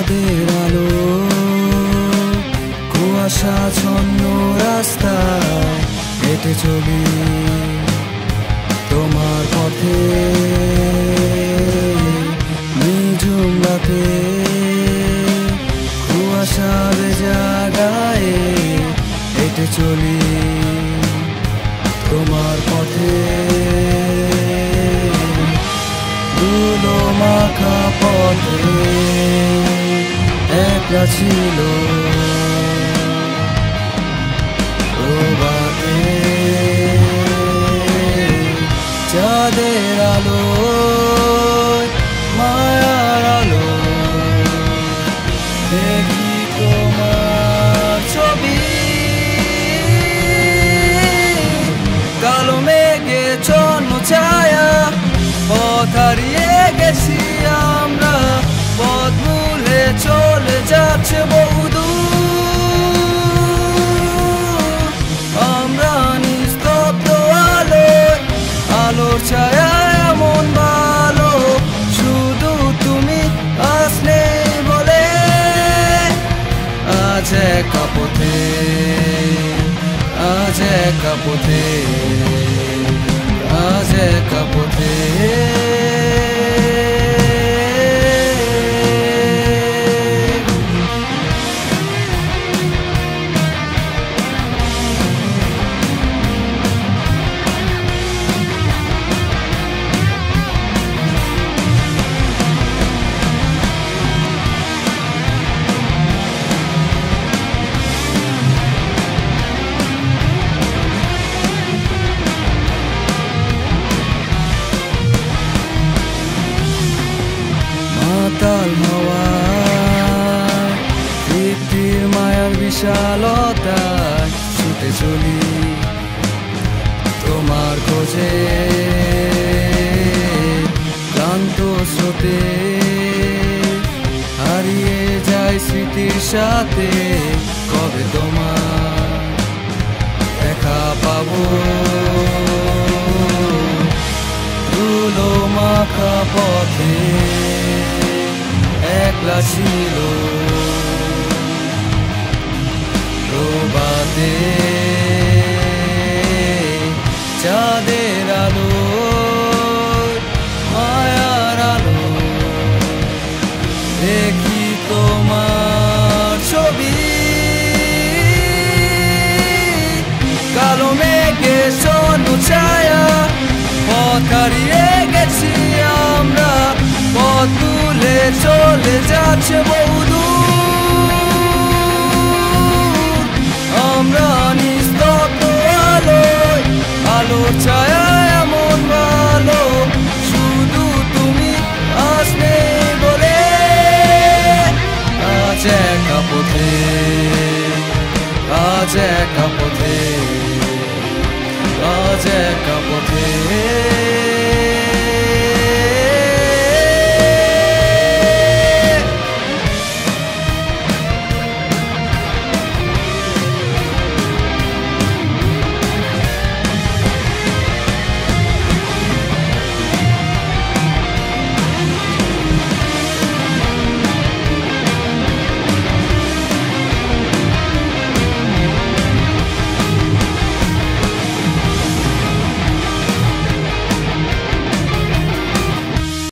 চাঁদের আলো কুয়াশাচ্ছন্ন রাস্তায় হেঁটে চলি তোমার পথে। নিঝুম রাতে কুয়াশা ভেজা গায়ে হেঁটে চলি তোমার পথে। ধুলো মাখা পথে একলা ছিল প্রভাতে চাঁদের আলো মায়ার আলো দেখি তোমার ছবি। কালো মেঘে ছন্ন ছায়া পথ হারিয়ে গেছি আমরা, পথ ভুলে চলে যাচ্ছে বহুদূর। আমরা নিস্তব্ধ আলোর ছায়া এমন ভালো, শুধু তুমি আসলে বলে। আজ একা পথে, আজ একা পথে, আজ একা পথে। মাতাল হওয়া তৃপ্তির মায়ার বিশালতায় ছুটে চলি তোমার খোঁজে। ক্লান্ত স্রোতে হারিয়ে যায় স্মৃতির সাথে, কবে তোমার দেখা পাবো। ধুলো মাখা পথে একলা ছিল প্রভাতে চাঁদের আলো মায়ার আলো দেখি তোমার ছবি। কালো মেঘে ছন্ন ছায়া পথ হারিয়ে গেছি আমরা, পথ ভুলে চলে যাচ্ছে বহুদূর। আমরা নিস্তব্ধ আলোর ছায়া এমন ভালো, শুধু তুমি আসলে বলে। আজ একা পথে, আজ একা পথে।